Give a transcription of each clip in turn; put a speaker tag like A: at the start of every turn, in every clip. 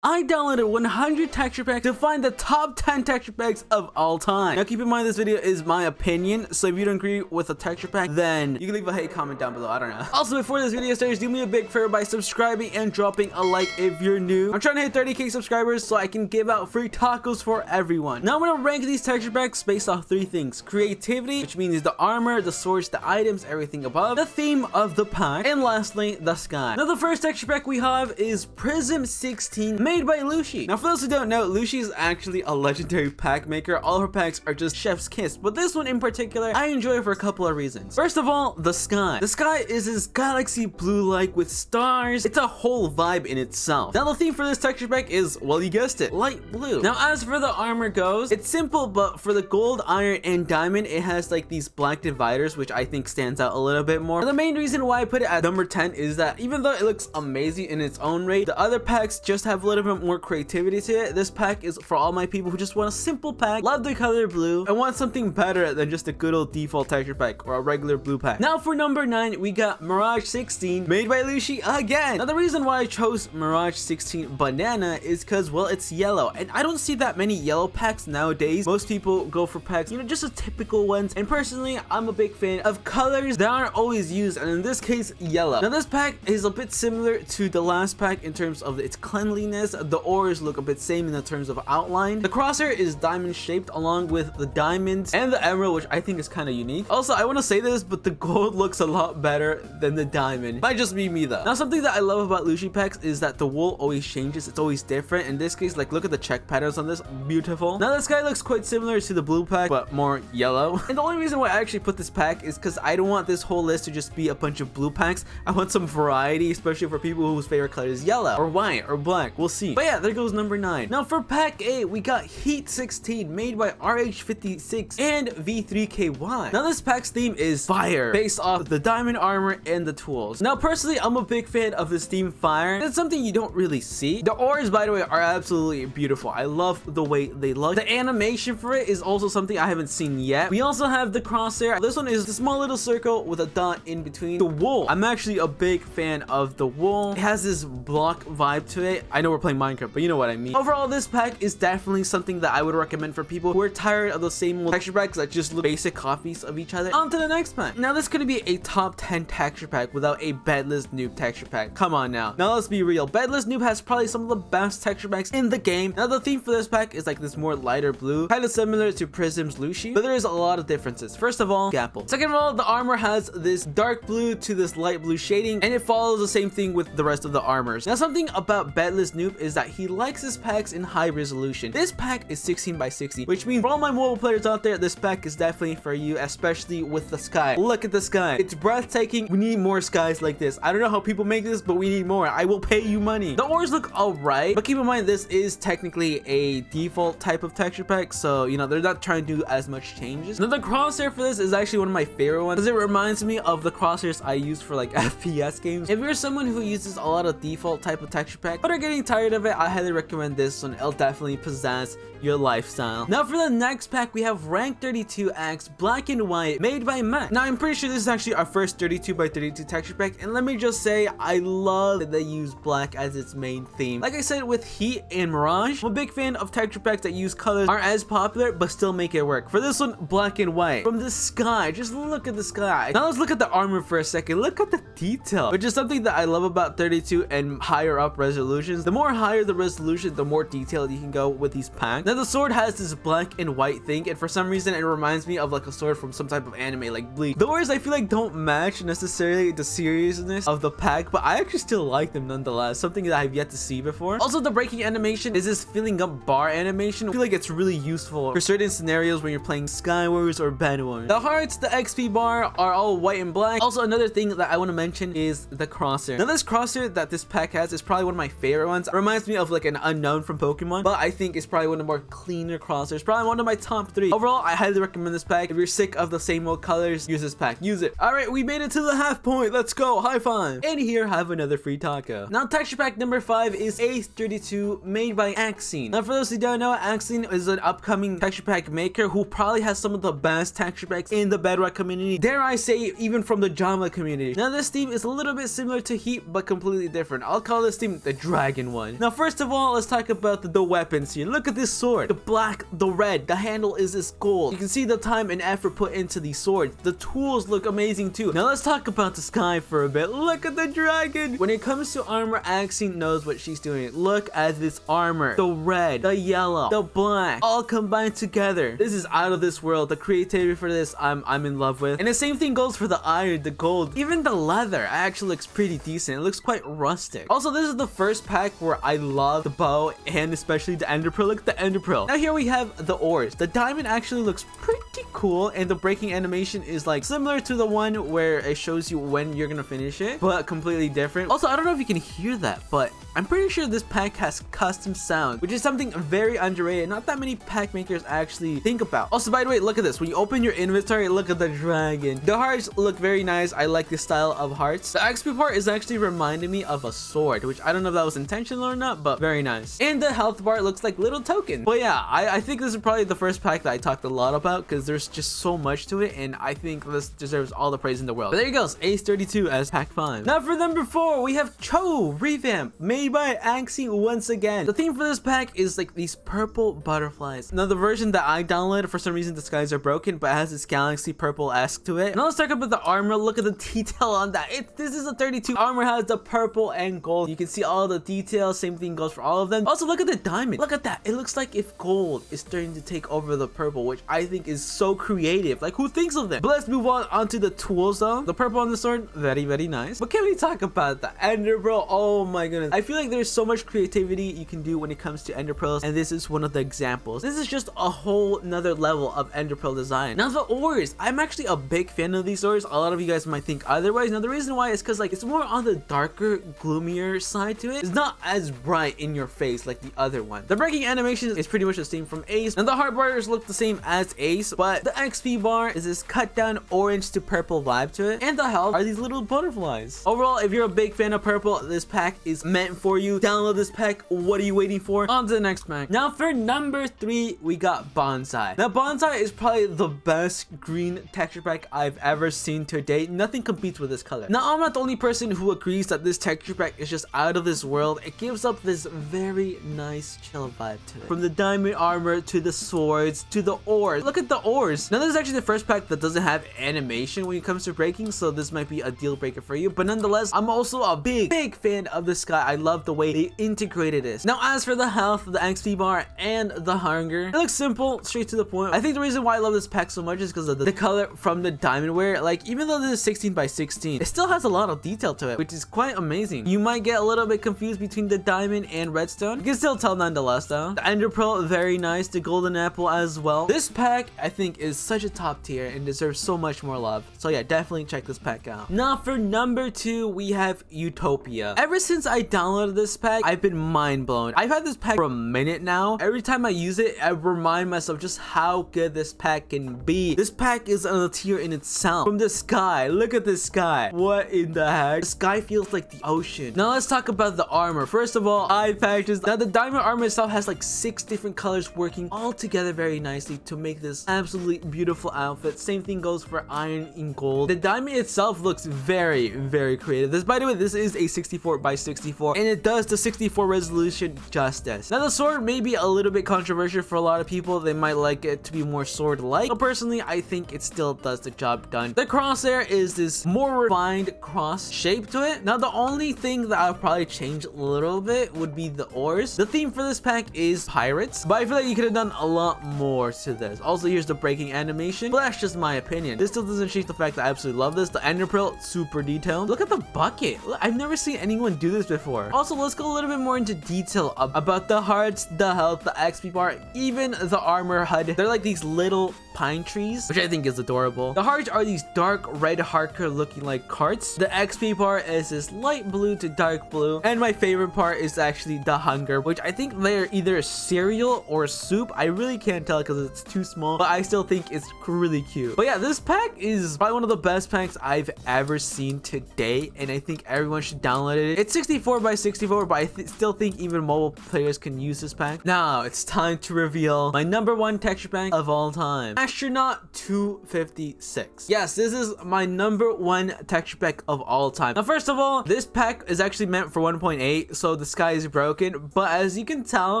A: I downloaded 100 texture packs to find the top 10 texture packs of all time. Now keep in mind this video is my opinion, so if you don't agree with a texture pack, then you can leave a hate comment down below. I don't know. Also, before this video starts, do me a big favor by subscribing and dropping a like if you're new. I'm trying to hit 30k subscribers so I can give out free tacos for everyone. Now I'm gonna rank these texture packs based off three things: creativity, which means the armor, the swords, the items, everything above, the theme of the pack, and lastly, the sky. Now the first texture pack we have is Prism 16, made by Looshy. Now for those who don't know, Looshy is actually a legendary pack maker. All her packs are just chef's kiss, but this one in particular I enjoy for a couple of reasons. First of all, the sky. The sky is this galaxy blue like with stars. It's a whole vibe in itself. Now the theme for this texture pack is, well, you guessed it, light blue. Now as for the armor goes, it's simple, but for the gold, iron, and diamond, it has like these black dividers, which I think stands out a little bit more. The main reason why I put it at number 10 is that even though it looks amazing in its own right, the other packs just have a little bit more creativity to it. This pack is for all my people who just want a simple pack, love the color blue, and want something better than just a good old default texture pack or a regular blue pack. Now for number 9, we got Mirage 16, made by Looshy again. Now the reason why I chose Mirage 16 Banana is because, well, it's yellow, and I don't see that many yellow packs nowadays. Most people go for packs, you know, just the typical ones, and personally, I'm a big fan of colors that aren't always used, and in this case, yellow. Now this pack is a bit similar to the last pack in terms of its cleanliness. The ores look a bit same in the terms of outline. The crosshair is diamond shaped along with the diamonds and the emerald, which I think is kind of unique. Also, I want to say this, but the gold looks a lot better than the diamond. Might just be me though. Now something that I love about Looshy packs is that the wool always changes. It's always different. In this case, like, look at the check patterns on this, beautiful. Now this guy looks quite similar to the blue pack, but more yellow. And the only reason why I actually put this pack is because I don't want this whole list to just be a bunch of blue packs. I want some variety, especially for people whose favorite color is yellow or white or black. We'll see. But yeah, there goes number 9. Now for pack 8, we got Heat 16, made by RH56 and V3KY. Now this pack's theme is fire, based off the diamond armor and the tools. Now personally, I'm a big fan of this theme fire. It's something you don't really see. The ores, by the way, are absolutely beautiful. I love the way they look. The animation for it is also something I haven't seen yet. We also have the crosshair. This one is a small little circle with a dot in between. The wool, I'm actually a big fan of the wool. It has this block vibe to it. I know we're playing Minecraft, but you know what I mean. Overall, this pack is definitely something that I would recommend for people who are tired of the same old texture packs that just look basic copies of each other. On to the next pack. Now this could be a top 10 texture pack without a Bedless Noob texture pack. Come on now. Now let's be real. Bedless Noob has probably some of the best texture packs in the game. Now the theme for this pack is like this more lighter blue, kind of similar to Prism's Looshy, but there is a lot of differences. First of all, Gapple. Second of all, the armor has this dark blue to this light blue shading, and it follows the same thing with the rest of the armors. Now something about Bedless Noob is that he likes his packs in high resolution. This pack is 16 by 60, which means for all my mobile players out there, this pack is definitely for you, especially with the sky. Look at the sky. It's breathtaking. We need more skies like this. I don't know how people make this, but we need more. I will pay you money. The ores look alright, but keep in mind this is technically a default type of texture pack, so you know they're not trying to do as much changes. Now the crosshair for this is actually one of my favorite ones because it reminds me of the crosshairs I use for like FPS games. If you're someone who uses a lot of default type of texture pack but are getting tired of it, I highly recommend this one. It'll definitely possess your lifestyle. Now for the next pack, we have Rank 32X Black and White, made by Mac. Now I'm pretty sure this is actually our first 32 by 32 texture pack, and let me just say I love that they use black as its main theme. Like I said with Heat and Mirage, I'm a big fan of texture packs that use colors aren't as popular but still make it work. For this one, Black and White. From the sky, just look at the sky. Now let's look at the armor for a second. Look at the detail, which is something that I love about 32 and higher up resolutions. The more higher the resolution, the more detailed you can go with these packs. Now the sword has this black and white thing, and for some reason it reminds me of like a sword from some type of anime like Bleach. The words I feel like don't match necessarily the seriousness of the pack, but I actually still like them nonetheless. Something that I've yet to see before. Also, the breaking animation is this filling up bar animation. I feel like it's really useful for certain scenarios when you're playing Skywars or Bedwars. The hearts, the XP bar are all white and black. Also, another thing that I want to mention is the crosshair. Now this crosshair that this pack has is probably one of my favorite ones. It reminds me of like an unknown from Pokemon, but I think it's probably one of the more cleaner crosshairs. Probably one of my top 3. Overall, I highly recommend this pack. If you're sick of the same old colors, use this pack. Use it. All right, we made it to the half point. Let's go. High five. And here, have another free taco. Now texture pack number 5 is Ace32, made by Axine. Now for those who don't know, Axine is an upcoming texture pack maker who probably has some of the best texture packs in the Bedrock community. Dare I say, even from the Java community. Now this theme is a little bit similar to Heat, but completely different. I'll call this theme the dragon one. one. Now, first of all, let's talk about the weapons here. Look at this sword. The black, the red, the handle is this gold. You can see the time and effort put into these swords. The tools look amazing too. Now, let's talk about the sky for a bit. Look at the dragon. When it comes to armor, Axie knows what she's doing. Look at this armor. The red, the yellow, the black, all combined together. This is out of this world. The creativity for this, I'm in love with. And the same thing goes for the iron, the gold, even the leather actually looks pretty decent. It looks quite rustic. Also, this is the first pack where I love the bow and especially the ender pearl. Look at the ender pearl. Now here we have the ores. The diamond actually looks pretty cool, and the breaking animation is like similar to the one where it shows you when you're gonna finish it, but completely different. Also, I don't know if you can hear that, but I'm pretty sure this pack has custom sound, which is something very underrated. Not that many pack makers actually think about. Also, by the way, look at this. When you open your inventory, look at the dragon. The hearts look very nice. I like this style of hearts. The XP part is actually reminding me of a sword, which I don't know if that was intentional or not, but very nice. And the health bar looks like little tokens. But yeah, I think this is probably the first pack that I talked a lot about because there's just so much to it, and I think this deserves all the praise in the world. But there you go, Ace32 as pack 5. Now for number 4, we have Cho Revamp, made by Axie once again. The theme for this pack is like these purple butterflies. Now the version that I downloaded, for some reason the skies are broken, but it has this galaxy purple-esque to it. Now let's talk about the armor. Look at the detail on that. This is a 32. Armor has the purple and gold. You can see all the details. Same thing goes for all of them. Also, look at the diamond. Look at that. It looks like if gold is starting to take over the purple, which I think is so creative. Like, who thinks of them? But let's move on to the tools though. The purple on the sword, very, very nice. But can we talk about the ender pearl? Oh my goodness. I feel like there's so much creativity you can do when it comes to ender pearls, and this is one of the examples. This is just a whole nother level of ender pearl design. Now the ores, I'm actually a big fan of these ores. A lot of you guys might think otherwise. Now the reason why is because like it's more on the darker, gloomier side to it. It's not as bright in your face like the other one. The breaking animation is pretty much the same from Ace, and the heart bars look the same as Ace, but the XP bar is this cut down orange to purple vibe to it, and the health are these little butterflies. Overall, if you're a big fan of purple, this pack is meant for you. Download this pack. What are you waiting for? On to the next pack. Now for number 3, we got Bonsai. Now Bonsai is probably the best green texture pack I've ever seen to date. Nothing competes with this color. Now I'm not the only person who agrees that this texture pack is just out of this world. It gives up this very nice chill vibe to it. From the diamond armor to the swords to the ores. Look at the ores. Now this is actually the first pack that doesn't have animation when it comes to breaking, so this might be a deal breaker for you, but nonetheless, I'm also a big fan of this guy. I love the way they integrated this. Now as for the health, the XP bar, and the hunger, it looks simple, straight to the point. I think the reason why I love this pack so much is because of the color from the diamond wear. Like, even though this is 16 by 16, it still has a lot of detail to it, which is quite amazing. You might get a little bit confused between the diamond and redstone. You can still tell nonetheless though. The ender pearl, very nice. The golden apple as well. This pack, I think, is such a top tier and deserves so much more love. So yeah, definitely check this pack out. Now for number 2, we have Utopia. Ever since I downloaded this pack, I've been mind blown. I've had this pack for a minute now. Every time I use it, I remind myself just how good this pack can be. This pack is on a tier in itself. From the sky, look at this sky. What in the heck? The sky feels like the ocean. Now let's talk about the armor. First of all, eye patches. Now the diamond armor itself has like 6 different colors working all together very nicely to make this absolutely beautiful outfit. Same thing goes for iron and gold. The diamond itself looks very creative. This, by the way, this is a 64 by 64, and it does the 64 resolution justice. Now the sword may be a little bit controversial for a lot of people. They might like it to be more sword-like, but personally, I think it still does the job done. The crosshair is this more refined cross shape to it. Now the only thing that I'll probably change a little bit would be the ores. The theme for this pack is pirates, but I feel like you could have done a lot more to this. Also, here's the breaking animation, but that's just my opinion. This still doesn't change the fact that I absolutely love this. The ender pearl, super detailed. Look at the bucket. Look, I've never seen anyone do this before. Also, let's go a little bit more into detail about the hearts, the health, the XP bar, even the armor HUD. They're like these little pine trees, which I think is adorable. The hearts are these dark red hardcore looking like carts. The XP bar is this light blue to dark blue, and my favorite part is actually the hunger, which I think they're either cereal or soup. I really can't tell because it's too small, but I still think it's really cute. But yeah, this pack is probably one of the best packs I've ever seen to date, and I think everyone should download it. It's 64 by 64, but I still think even mobile players can use this pack. Now it's time to reveal my #1 texture pack of all time, Astronaut 256. Yes, this is my #1 texture pack of all time. Now, first of all, this pack is actually meant for 1.8, so the sky is broken. But as you can tell,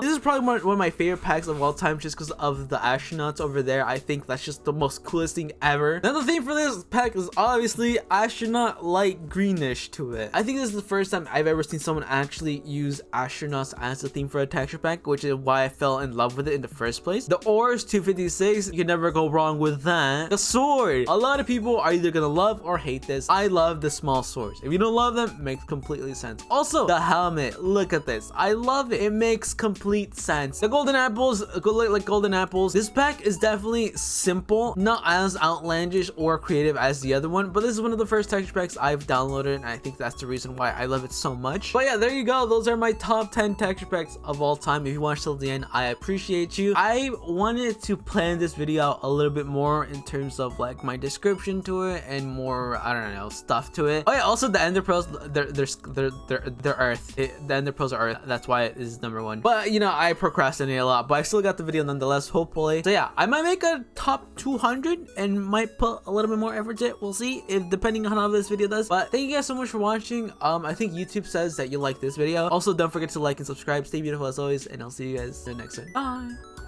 A: this is probably one of my favorite packs of all time, just because of the astronauts over there. I think that's just the most coolest thing ever. Now, the theme for this pack is obviously astronaut light greenish to it. I think this is the first time I've ever seen someone actually use astronauts as the theme for a texture pack, which is why I fell in love with it in the first place. The ores 256, you can never go wrong with that. The sword, a lot of people are either gonna love or hate this. I love the small swords. If you don't love them, it makes completely sense. Also, the helmet, look at this. I love it. It makes complete sense. The golden apples, like golden apples. This pack is definitely simple, not as outlandish or creative as the other one, but this is one of the first texture packs I've downloaded, and I think that's the reason why I love it so much. But yeah, there you go. Those are my top 10 texture packs of all time. If you watched till the end, I appreciate you. I wanted to plan this video out a little bit more in terms of like my description to it and more, I don't know, stuff to it. Oh yeah, also the ender pearls, they're earth. The ender pearls are earth. That's why it is #1. But you know, I procrastinate a lot, but I still got the video nonetheless, hopefully. So yeah, I might make a top 200 and might put a little bit more effort to it. We'll see, if depending on how this video does. But thank you guys so much for watching. I think YouTube says that you like this video. Also, don't forget to like and subscribe. Stay beautiful as always, and I'll see you guys in the next one. Bye.